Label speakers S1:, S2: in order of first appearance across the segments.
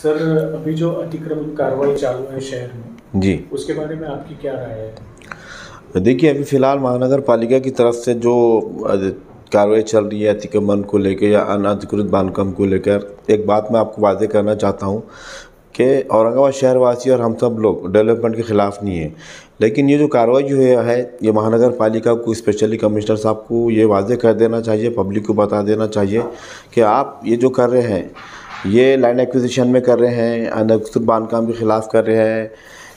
S1: Sir, अभी जो अतिक्रमण कार्रवाई चालू है शहर में,
S2: जी
S1: उसके बारे में आपकी क्या राय है?
S2: देखिए, अभी फ़िलहाल महानगर पालिका की तरफ से जो कार्रवाई चल रही है अतिक्रमण को लेकर या अनधिकृत बांधकाम को लेकर, एक बात मैं आपको वादे करना चाहता हूँ कि औरंगाबाद शहरवासी और हम सब लोग डेवलपमेंट के ख़िलाफ़ नहीं है। लेकिन ये जो कार्रवाई जो है ये महानगर पालिका को, स्पेशली कमिश्नर साहब को ये वादे कर देना चाहिए, पब्लिक को बता देना चाहिए कि आप ये जो कर रहे हैं ये लैंड एक्विजिशन में कर रहे हैं, अनधिकृत बांधकाम के ख़िलाफ़ कर रहे हैं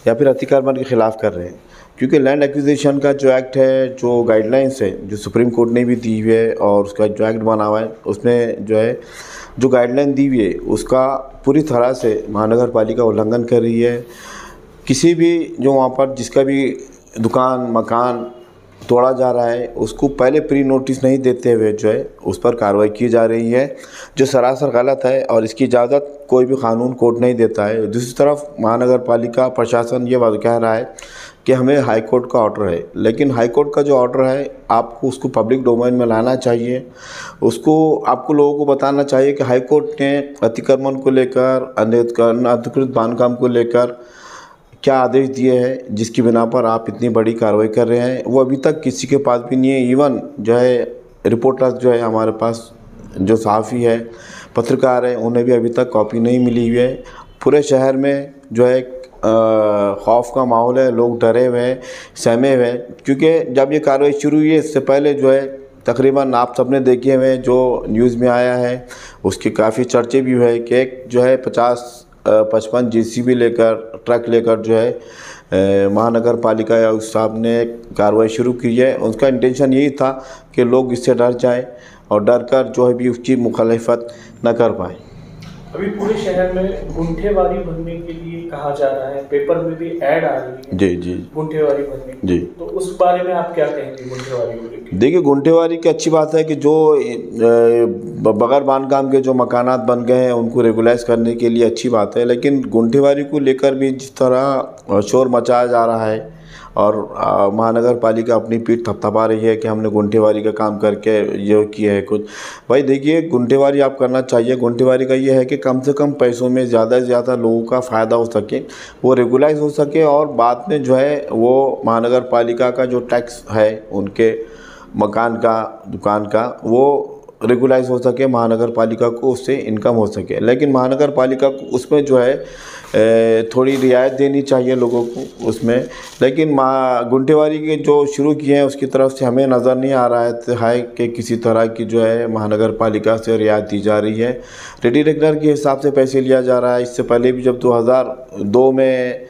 S2: या फिर अतिक्रमण के ख़िलाफ़ कर रहे हैं। क्योंकि लैंड एक्विजिशन का जो एक्ट है, जो गाइडलाइंस है, जो सुप्रीम कोर्ट ने भी दी हुई है और उसका जो एक्ट बना हुआ है, उसमें जो है जो गाइडलाइन दी हुई है उसका पूरी तरह से महानगर पालिका उल्लंघन कर रही है। किसी भी जो वहाँ पर जिसका भी दुकान मकान तोड़ा जा रहा है उसको पहले प्री नोटिस नहीं देते हुए जो है उस पर कार्रवाई की जा रही है, जो सरासर गलत है और इसकी इजाज़त कोई भी कानून कोर्ट नहीं देता है। दूसरी तरफ महानगर पालिका प्रशासन ये बात कह रहा है कि हमें हाई कोर्ट का ऑर्डर है, लेकिन हाई कोर्ट का जो ऑर्डर है आपको उसको पब्लिक डोमेन में लाना चाहिए। उसको आपको लोगों को बताना चाहिए कि हाई कोर्ट ने अतिक्रमण को लेकर, अनधिकृत बांधकाम को लेकर क्या आदेश दिए हैं जिसकी बिना पर आप इतनी बड़ी कार्रवाई कर रहे हैं। वो अभी तक किसी के पास भी नहीं है। इवन जो है रिपोर्टर्स जो है हमारे पास, जो सहाफ़ी है, पत्रकार हैं, उन्हें भी अभी तक कॉपी नहीं मिली हुई है। पूरे शहर में जो है खौफ का माहौल है, लोग डरे हुए हैं, सहमे हुए हैं। क्योंकि जब ये कार्रवाई शुरू हुई है इससे पहले जो है तकरीबन आप सबने देखे हुए जो न्यूज़ में आया है उसके काफ़ी चर्चे भी हुए कि एक जो है 50-55 JCB लेकर, ट्रक लेकर जो है महानगर पालिका या उस साहब ने कार्रवाई शुरू की है। उसका इंटेंशन यही था कि लोग इससे डर जाएं और डर कर जो है भी उसकी मुखालिफत न कर पाएँ।
S1: अभी पूरे शहर में गुंठेवारी भरने के लिए कहा जा रहा है, पेपर में भी ऐड आ रही है
S2: जी जी
S1: गुंठेवारी भरने की।
S2: जी,
S1: तो उस बारे में आप क्या कहेंगे गुंठेवारी को लेकर?
S2: देखिए, गुंठेवारी की अच्छी बात है कि जो बगैर बांधकाम के जो मकानात बन गए हैं उनको रेगुलाइज करने के लिए अच्छी बात है। लेकिन गुंठेवारी को लेकर भी जिस तरह शोर मचाया जा रहा है और महानगर पालिका अपनी पीठ थपथपा रही है कि हमने गुंठेवारी का काम करके ये किया है कुछ। भाई देखिए, गुंठेवारी आप करना चाहिए। गुंठेवारी का ये है कि कम से कम पैसों में ज़्यादा से ज़्यादा लोगों का फ़ायदा हो सके, वो रेगुलाइज हो सके और बाद में जो है वो महानगर पालिका का जो टैक्स है उनके मकान का, दुकान का, वो रेगुलाइज हो सके, महानगर पालिका को उससे इनकम हो सके। लेकिन महानगर पालिका को उसमें जो है थोड़ी रियायत देनी चाहिए लोगों को उसमें। लेकिन गुंठेवारी के जो शुरू किए हैं उसकी तरफ से हमें नज़र नहीं आ रहा है कि किसी तरह की जो है महानगर पालिका से रियायत दी जा रही है। रेडी रेगुलर के हिसाब से पैसे लिया जा रहा है। इससे पहले भी जब 2002 में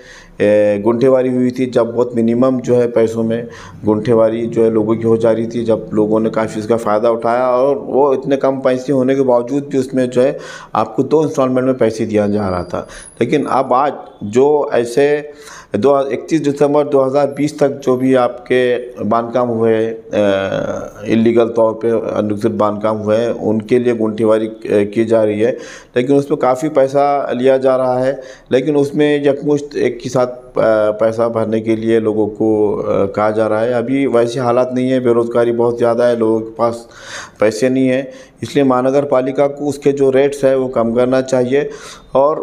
S2: गुंठेवारी हुई थी, जब बहुत मिनिमम जो है पैसों में गुंठेवारी जो है लोगों की हो जा रही थी, जब लोगों ने काफ़ी इसका फ़ायदा उठाया और वो इतने कम पैसे होने के बावजूद भी उसमें जो है आपको 2 इंस्टॉलमेंट में पैसे दिया जा रहा था। लेकिन अब आज जो ऐसे 31 दिसंबर 2020 तक जो भी आपके बांधकाम हुए इलीगल तौर पे अनधिकृत बांधकाम हुए हैं उनके लिए गुंठेवारी की जा रही है। लेकिन उसमें काफ़ी पैसा लिया जा रहा है। लेकिन उसमें यकमुश्त एक ही साथ पैसा भरने के लिए लोगों को कहा जा रहा है। अभी वैसे हालात नहीं है, बेरोज़गारी बहुत ज़्यादा है, लोगों के पास पैसे नहीं है। इसलिए महानगर पालिका को उसके जो रेट्स है वो कम करना चाहिए और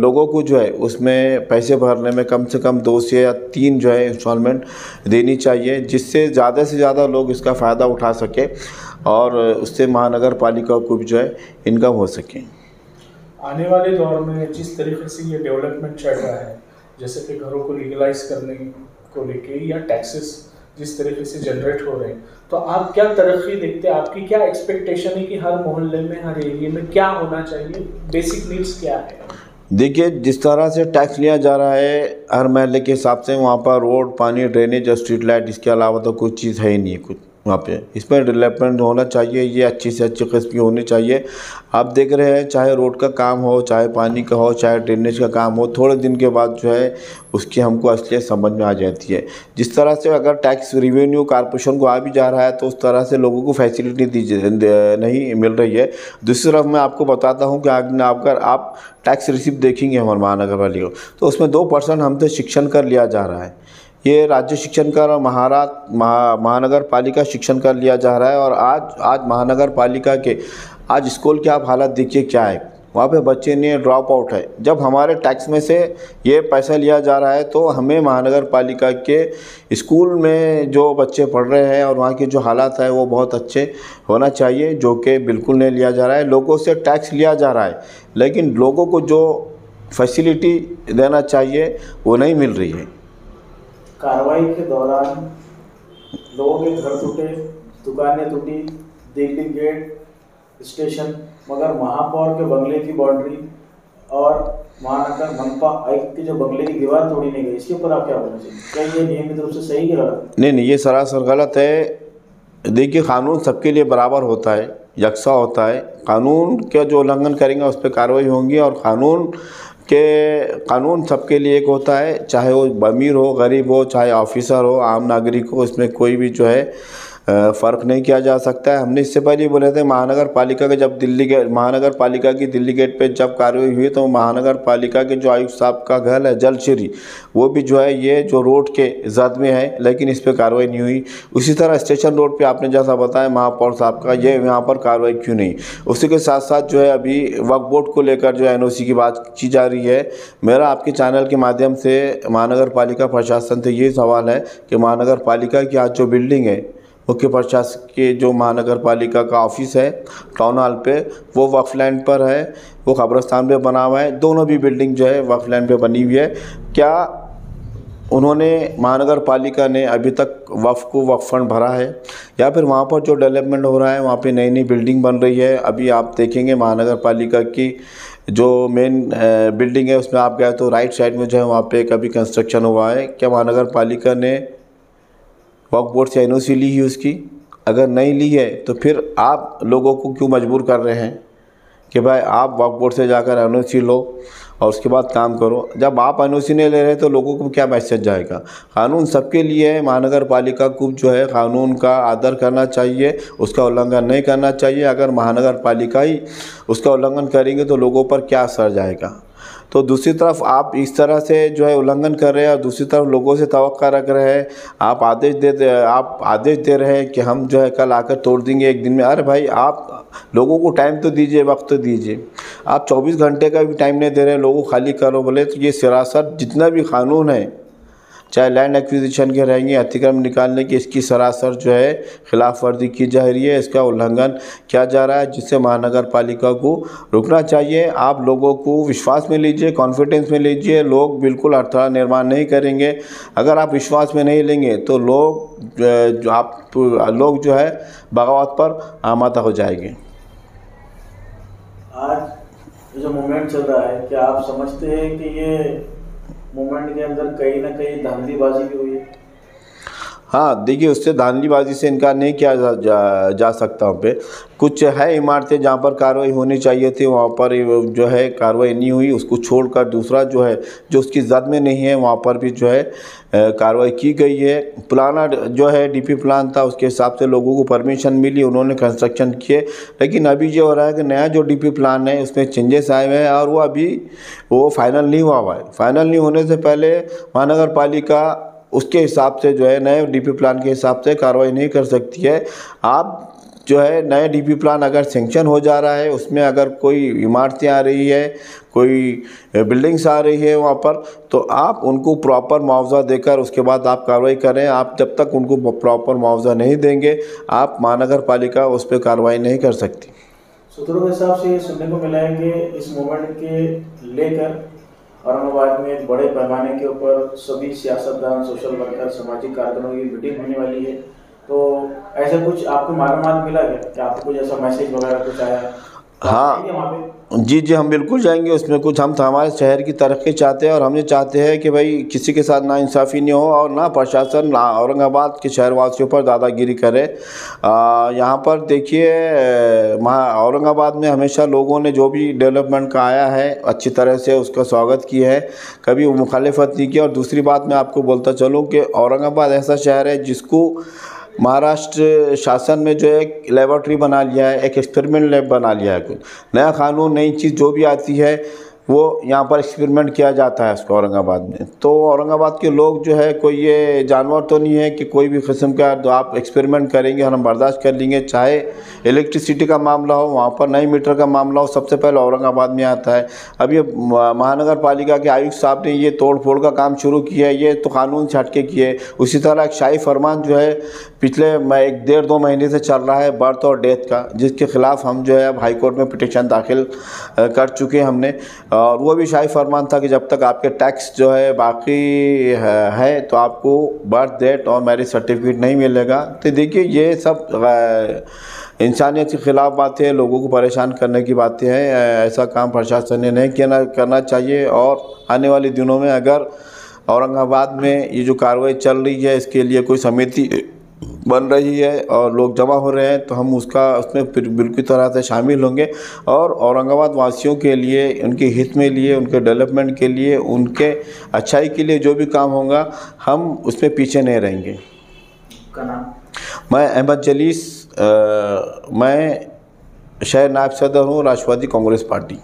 S2: लोगों को जो है उसमें पैसे भरने में कम से कम 2 से या 3 जो है इंस्टॉलमेंट देनी चाहिए, जिससे ज़्यादा से ज़्यादा लोग इसका फ़ायदा उठा सके और उससे महानगर पालिका को भी जो है इनकम हो सके।
S1: आने वाले दौर में जिस तरीके से ये डेवलपमेंट चल रहा है, जैसे कि घरों को लीगलाइज करने को लेके या टैक्सेस जिस तरीके से जनरेट हो रहे हैं, तो आप क्या तरक्की देखते हैं? आपकी क्या एक्सपेक्टेशन है कि हर मोहल्ले में, हर एरिया में क्या होना चाहिए? बेसिक नीड्स क्या है?
S2: देखिए, जिस तरह से टैक्स लिया जा रहा है हर महल्ले के हिसाब से, वहाँ पर रोड, पानी, ड्रेनेज और स्ट्रीट लाइट, इसके अलावा तो कुछ चीज़ है ही नहीं कुछ वहाँ पे। इस पर डेवलपमेंट होना चाहिए, ये अच्छी से अच्छी किस्म की होनी चाहिए। आप देख रहे हैं चाहे रोड का काम हो, चाहे पानी का हो, चाहे ड्रेनेज का काम हो, थोड़े दिन के बाद जो है उसकी हमको असलियत समझ में आ जाती है। जिस तरह से अगर टैक्स रेवेन्यू कॉर्पोरेशन को आ भी जा रहा है तो उस तरह से लोगों को फैसिलिटी नहीं मिल रही है। दूसरी तरफ मैं आपको बताता हूँ कि अगर आप टैक्स रिसिप्ट देखेंगे हमारे महानगर पालिका तो उसमें 2% हमसे शिक्षण कर लिया जा रहा है। ये राज्य शिक्षण कर और महानगर पालिका शिक्षण कर लिया जा रहा है। और आज महानगर पालिका के आज स्कूल की आप हालत देखिए क्या है। वहाँ पे बच्चे नहीं है, ड्रॉप आउट है। जब हमारे टैक्स में से ये पैसा लिया जा रहा है तो हमें महानगर पालिका के स्कूल में जो बच्चे पढ़ रहे हैं और वहाँ के जो हालात है वो बहुत अच्छे होना चाहिए, जो कि बिल्कुल नहीं लिया जा रहा है। लोगों से टैक्स लिया जा रहा है लेकिन लोगों को जो फैसिलिटी देना चाहिए वो नहीं मिल रही है।
S1: कार्रवाई के दौरान लोगों के घर टूटे, दुकानें टूटी, दिल्ली गेट स्टेशन, मगर महापौर के बंगले की बाउंड्री और महानगर मनपा आयुक्त की जो बंगले की दीवार तोड़ी नहीं गई, इसके ऊपर आप क्या बोलना चाहिए? क्या ये नियमित रूप से सही है गलत?
S2: नहीं, ये सरासर गलत है। देखिए, कानून सबके लिए बराबर होता है, यकसा होता है। कानून का जो उल्लंघन करेंगे उस पर कार्रवाई होंगी और कानून सबके लिए एक होता है, चाहे वो अमीर हो, गरीब हो, चाहे ऑफिसर हो, आम नागरिक हो, इसमें कोई भी जो है फ़र्क नहीं किया जा सकता है। हमने इससे पहले बोले थे महानगर पालिका के जब महानगर पालिका की दिल्ली गेट पे जब कार्रवाई हुई तो महानगर पालिका के जो आयुक्त साहब का घर है जलश्री, वो भी जो है ये जो रोड के जद में है, लेकिन इस पर कार्रवाई नहीं हुई। उसी तरह स्टेशन रोड पे आपने जैसा बताया महापौर साहब का, ये यहाँ पर कार्रवाई क्यों नहीं? उसी के साथ साथ जो है अभी वक्फ बोर्ड को लेकर जो NOC की बात की जा रही है। मेरा आपके चैनल के माध्यम से महानगर पालिका प्रशासन से ये सवाल है कि महानगर पालिका की आज जो बिल्डिंग है, मुख्य प्रशासक के जो महानगर पालिका का ऑफिस है टाउन हॉल पे, वो वक्फ लैंड पर है, वो कब्रिस्तान पे बना हुआ है। दोनों भी बिल्डिंग जो है वक्फ लैंड पे बनी हुई है। क्या उन्होंने महानगर पालिका ने अभी तक वक्फ को वक्फ फंड भरा है? या फिर वहाँ पर जो डेवलपमेंट हो रहा है वहाँ पे नई नई बिल्डिंग बन रही है। अभी आप देखेंगे महानगर पालिका की जो मेन बिल्डिंग है उसमें आप गए तो राइट साइड में जो है वहाँ पे कभी कंस्ट्रक्शन हुआ है। क्या महानगर पालिका ने वक्फ बोर्ड से NOC ली है उसकी? अगर नहीं ली है तो फिर आप लोगों को क्यों मजबूर कर रहे हैं कि भाई आप वक्फ बोर्ड से जाकर NOC लो और उसके बाद काम करो? जब आप NOC नहीं ले रहे तो लोगों को क्या मैसेज जाएगा? कानून सबके लिए है। महानगर पालिका को जो है कानून का आदर करना चाहिए, उसका उल्लंघन नहीं करना चाहिए। अगर महानगर पालिका ही उसका उल्लंघन करेंगे तो लोगों पर क्या असर जाएगा? तो दूसरी तरफ आप इस तरह से जो है उल्लंघन कर रहे हैं और दूसरी तरफ लोगों से तवक्का रख रहे हैं। आप आदेश दे रहे हैं कि हम जो है कल आकर तोड़ देंगे एक दिन में। अरे भाई, आप लोगों को टाइम तो दीजिए, वक्त तो दीजिए। आप 24 घंटे का भी टाइम नहीं दे रहे हैं, लोगों को खाली करो बोले तो ये सरासर जितना भी कानून है, चाहे लैंड एक्विजिशन के रहेंगे, अतिक्रमण निकालने की, इसकी सरासर जो है खिलाफ वर्जी की जा रही है, इसका उल्लंघन किया जा रहा है, जिससे महानगर पालिका को रुकना चाहिए। आप लोगों को विश्वास में लीजिए, कॉन्फिडेंस में लीजिए। लोग बिल्कुल अर्थव्यवस्था निर्माण नहीं करेंगे। अगर आप विश्वास में नहीं लेंगे तो लोग जो है बगावत पर आमादा हो जाएंगे।
S1: आज जो मूवमेंट चल रहा है, क्या आप समझते हैं कि ये मूवमेंट के अंदर कहीं ना कहीं धांधलीबाजी भी हुई है?
S2: हाँ, देखिए, उससे धांधलीबाजी से इनकार नहीं किया जा सकता। वहाँ पे कुछ है इमारतें जहाँ पर कार्रवाई होनी चाहिए थी, वहाँ पर जो है कार्रवाई नहीं हुई। उसको छोड़कर दूसरा जो है जो उसकी जद में नहीं है वहाँ पर भी जो है कार्रवाई की गई है। पुराना जो है DP प्लान था उसके हिसाब से लोगों को परमिशन मिली, उन्होंने कंस्ट्रक्शन किए। लेकिन अभी जो हो रहा है कि नया जो DP प्लान है उसमें चेंजेस आए हुए हैं और वो फाइनल नहीं हुआ है। फाइनल नहीं होने से पहले महानगर पालिका उसके हिसाब से जो है नए DP प्लान के हिसाब से कार्रवाई नहीं कर सकती है। आप जो है नए DP प्लान अगर सेंक्शन हो जा रहा है, उसमें अगर कोई इमारतें आ रही है, कोई बिल्डिंग्स आ रही है वहाँ पर, तो आप उनको प्रॉपर मुआवजा देकर उसके बाद आप कार्रवाई करें। आप जब तक उनको प्रॉपर मुआवजा नहीं देंगे, आप महानगर पालिका उस पर कार्रवाई नहीं कर सकती।
S1: सूत्रों के हिसाब से ये सुनने को मिला है कि इस मूवमेंट के लेकर औरंगाबाद में एक बड़े पैमाने के ऊपर सभी सियासतदान, सोशल वर्कर, सामाजिक कार्यकर्ताओं की मीटिंग होने वाली है। तो ऐसा कुछ आपको मालूमात मिला क्या कि आपको कुछ ऐसा मैसेज वगैरह कुछ आया?
S2: हाँ जी, हम बिल्कुल जाएंगे उसमें। कुछ हम हमारे शहर की तरक्की चाहते हैं और हम ये चाहते हैं कि भाई किसी के साथ नाइंसाफ़ी नहीं हो और ना प्रशासन औरंगाबाद के शहरवासियों पर दादागिरी करे। यहाँ पर देखिए, औरंगाबाद में हमेशा लोगों ने जो भी डेवलपमेंट का आया है अच्छी तरह से उसका स्वागत किया है, कभी वो मुखालिफत नहीं की। और दूसरी बात मैं आपको बोलता चलूँ कि औरंगाबाद ऐसा शहर है जिसको महाराष्ट्र शासन में जो एक लेबोरेटरी बना लिया है, एक एक्सपेरिमेंट लैब बना लिया है। कुछ नया कानून, नई चीज़ जो भी आती है वो यहाँ पर एक्सपेरिमेंट किया जाता है उसको औरंगाबाद में। तो औरंगाबाद के लोग जो है कोई ये जानवर तो नहीं है कि कोई भी किस्म का तो आप एक्सपेरिमेंट करेंगे हम बर्दाश्त कर लेंगे। चाहे इलेक्ट्रिसिटी का मामला हो, वहाँ पर नई मीटर का मामला हो, सबसे पहले औरंगाबाद में आता है। अब ये महानगर पालिका के आयुक्त साहब ने ये तोड़ फोड़ का काम शुरू किया है, ये तो कानून से हट के किए। उसी तरह एक शाही फरमान जो है पिछले 1-1.5-2 महीने से चल रहा है बर्थ और डेथ का, जिसके खिलाफ हम जो है अब हाई कोर्ट में पिटीशन दाखिल कर चुके हैं हमने। और वो भी शाही फरमान था कि जब तक आपके टैक्स जो है बाकी है तो आपको बर्थ डेट और मैरिज सर्टिफिकेट नहीं मिलेगा। तो देखिए ये सब इंसानियत के ख़िलाफ़ बातें हैं, लोगों को परेशान करने की बातें हैं। ऐसा काम प्रशासन ने नहीं करना चाहिए। और आने वाले दिनों में अगर औरंगाबाद में ये जो कार्रवाई चल रही है इसके लिए कोई समिति बन रही है और लोग जमा हो रहे हैं तो हम उसमें बिल्कुल तरह से शामिल होंगे और औरंगाबाद वासियों के लिए, उनके हित में लिए, उनके डेवलपमेंट के लिए, उनके अच्छाई के लिए जो भी काम होगा हम उसमें पीछे नहीं रहेंगे।
S1: का नाम?
S2: मैं अहमद जलीस, मैं शहर नायब सदर हूँ, राष्ट्रवादी कांग्रेस पार्टी।